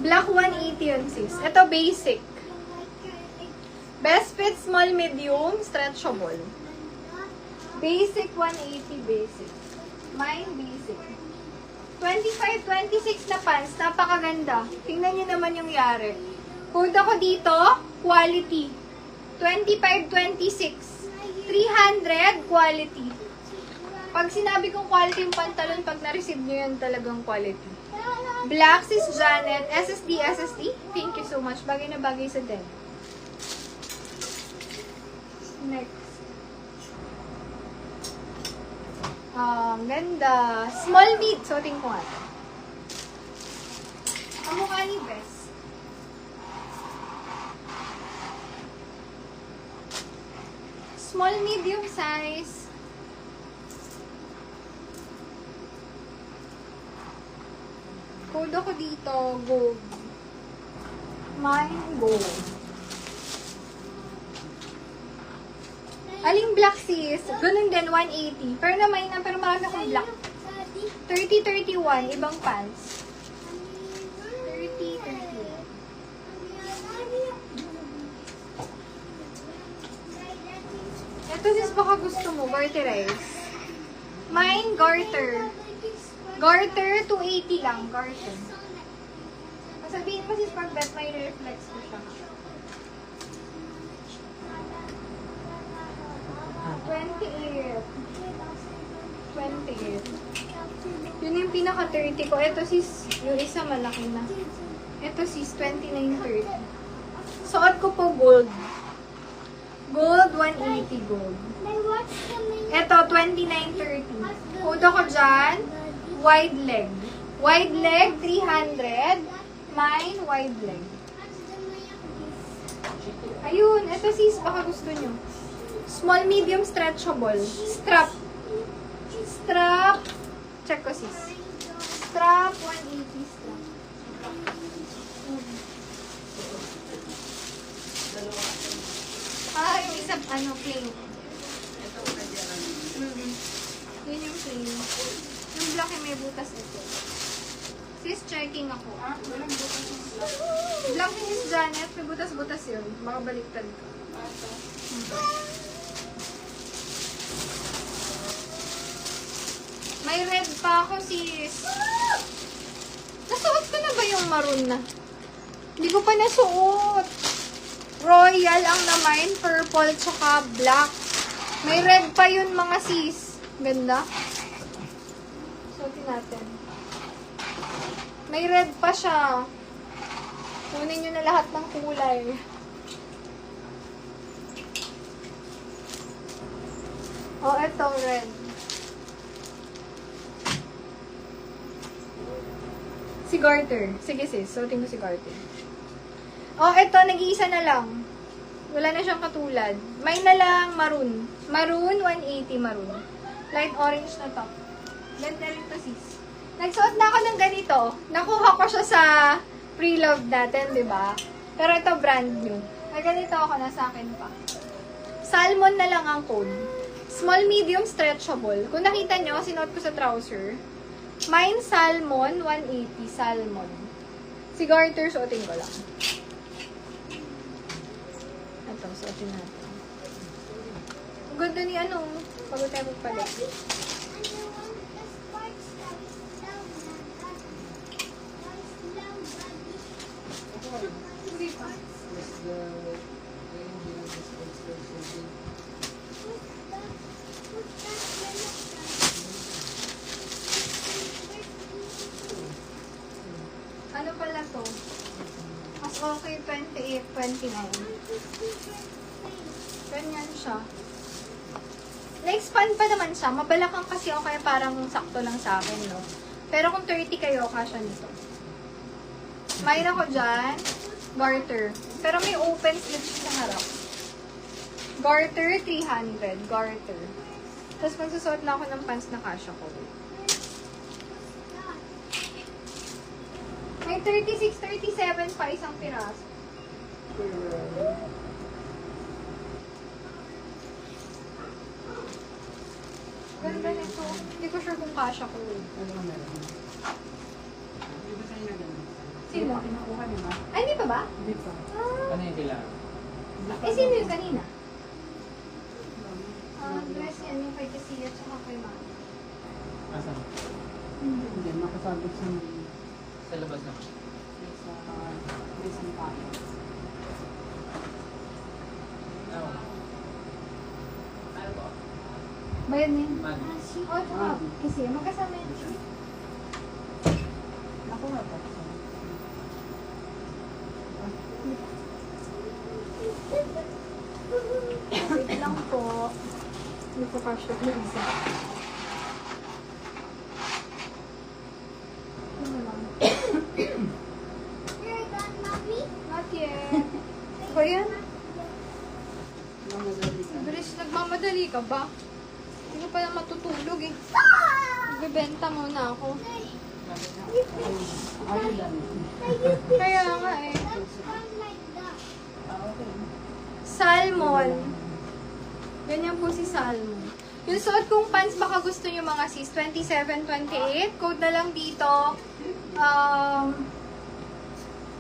Black 180 yun, sis. Ito, basic. Best fit, small, medium, stretchable. Basic 180, basic. Mine, basic. 25, 26 na pants. Napakaganda. Tingnan nyo naman yung yari. Code ako dito, quality. 25, 26. 300, quality. Pag sinabi kong quality yung pantalon, pag na-receive nyo yan talagang quality. Black, sis Janet. SSD, SSD. Thank you so much. Bagay na bagay sa den. Next. Ganda. Small mid. Suotin ko nga. Ang mukha ni Bess. Small medium size. Code ako dito. Gold. Mine gold. Aling black sis? Ganun din, 180. Pero naman na, pero marami akong black. 30, 31. Ibang pants. 30, 31. Ito sis, baka gusto mo. Garterize. Mine, garter. Garter, 280 lang. Garter. Sabihin mo sis, pag bet, may reflex ko siya. 28. 28. Yun yung pinaka-30 ko. Ito sis, yung isa malaki na. Ito sis, 29.30. Suot ko po gold. Gold, 180 gold. Ito, 29.30. Code ako dyan, wide leg. Wide leg, 300. Mine, wide leg. Ayun, ito sis, baka gusto nyo. Small, medium, stretchable. Strap. Strap. Check ko sis. Strap, 180 strap. Yung isa, plain. Yun yung plain. Yung black may butas ito. Sis, checking ako. Walang butas yung black. Black ni Miss Janet, may butas-butas yun. Makabaliktad ka. May red pa ako, sis. Nasuot ko na ba yung maroon na? Hindi ko pa nasuot. Royal ang naman, purple, tsaka black. May red pa yun, mga sis. Ganda. Suotin natin. May red pa siya. Kunin nyo na lahat ng kulay. Oh, eto, red. Si garter. Sige sis, suotin ko si garter. Oh, eto, nag-iisa na lang. Wala na siyang katulad. May na lang maroon. Maroon, 180 maroon. Light orange na top. Ganda rin to sis. Nagsuot na ako ng ganito. Nakuha ko siya sa pre-love natin, di ba? Pero ito brand new. May ganito ako, nasa akin pa. Salmon na lang ang code. Small, medium, stretchable. Kung nakita nyo, sinuot ko sa trouser. Mine, salmon, 180, salmon. Si garter, suotin ko lang. Ito, suotin natin. Ang ganda ni pagod tayo magpalit. Ano pala to? Mas okay, 28, 29. Ganyan siya. Na-expand pa naman siya. Mabalakang kasi o kaya parang sakto lang sa akin, no? Pero kung 30 kayo, kasya nito. Mayroon ako dyan, garter. Pero may open slits sa harap. Garter, 300. Garter. Tapos magsusuot na ako ng pants na kasya ko. May 36, 37 pa isang piraso. Ganda nito. Hindi ko sure kung kasya ko. Sino? Kinukuha niyo ba? Ay, hindi pa ba? Hindi pa. Ah, Ano yung sila? eh, sino yung kanina? Dress yan yung kay Casilla at saka kay Mama. Asan? Hindi, makasabot sa Sa labas na. may sampahan. Ano? Ano po? Bayan na yun. Man. Oh, ito ka. Kasi magkasama yun. Ako nga pa. Wait lang po. Hindi ko kasya yung isa. Ano lang? Not yet. Ba yan? Mamadali ka. Bilis, nagmamadali ka ba? Hindi ko pa na matutulog eh. Bibenta muna ako. Ano lang? Kaya nga eh. Okay. Salmon. Ganyan po si Salmon. Yung suot kong pants, baka gusto nyo mga sis, 27-28. Code na lang dito.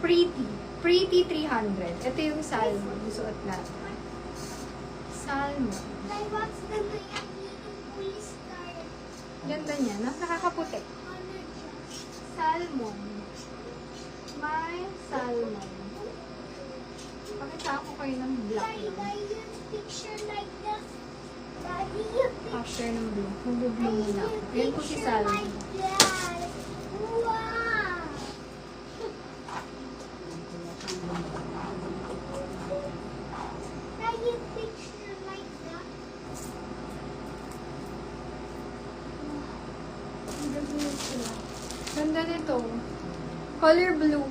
Pretty. Pretty 300. Ito yung Salmon. Yung suot natin. Salmon. Ganda niya. Nakakaputi. Salmon. May salmon. Pakita ako kayo ng black lang. After ng blue. Mag-blue muna ako. Ayan po si Salmon. Ganda nito. Color blue.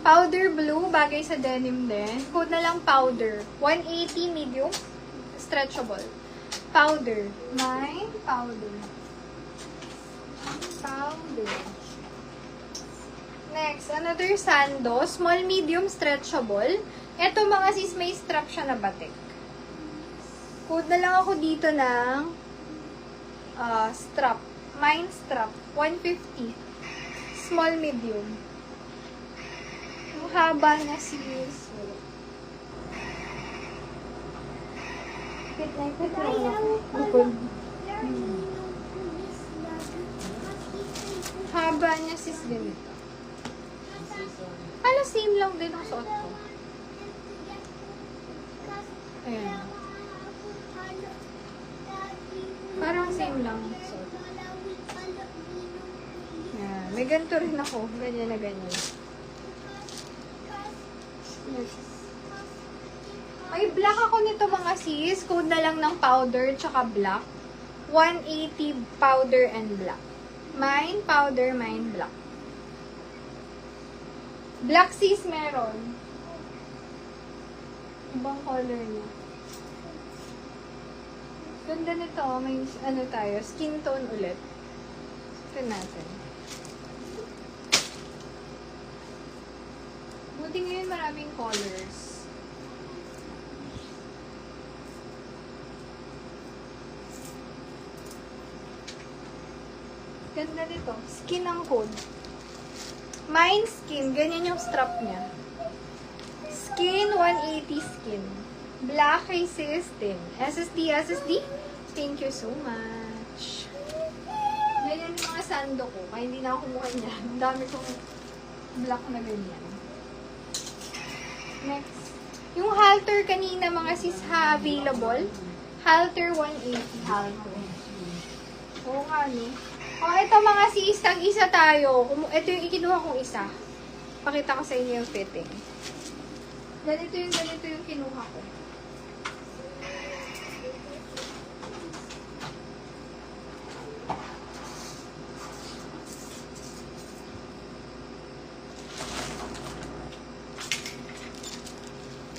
Powder blue, bagay sa denim din. Code na lang powder. 180 medium. Stretchable. Powder. May powder. Powder. Next, another sando. Small, medium, stretchable. Ito mga sis, may strap siya na batik. Code na lang ako dito ng strap. Mine strap. 150. Small, medium. Ang haba na sis. Fit na ito. Haba niya sis ganito. Hala, same lang din ang suot ko. Ayan. Parang same lang ang suot. Ayan. May ganito rin ako. Ganyan na ganyan. Yes. May black ako nito mga sis. Code na lang ng powder tsaka black. 180 powder and black. Mine powder, mine black. Black sis meron. Ibang color niya. Ganda nito. May ano tayo. Skin tone ulit. Ito natin. Buti ngayon maraming colors. Ganda nito. Skin ang code. Mine skin. Ganyan yung strap niya. Skin, 180 skin. Black kay sis din. SSD, SSD. Thank you so much. Ganyan yung mga sando ko. Kaya hindi na ako kumuha niyan. Ang dami kong black na ganyan. Next. Yung halter kanina mga sis available. Halter 180 halter. Oo nga no. O ito mga sis, tag-isa tayo. Ito yung ikinuha kong isa. Pakita ko sa inyo yung fitting. Ganito yung kinuha ko.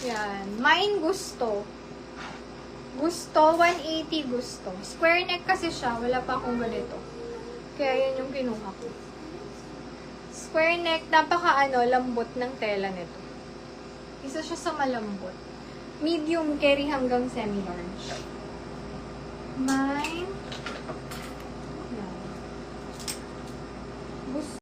Yan. Mine gusto. Gusto, 180 gusto. Square neck kasi siya. Wala pa akong ganito. Kaya yan yung kinuha ko. Square neck, lambot ng tela nito. Isa siya sa malambot. Medium carry hanggang semi-large. Mine. Yan. Gusto.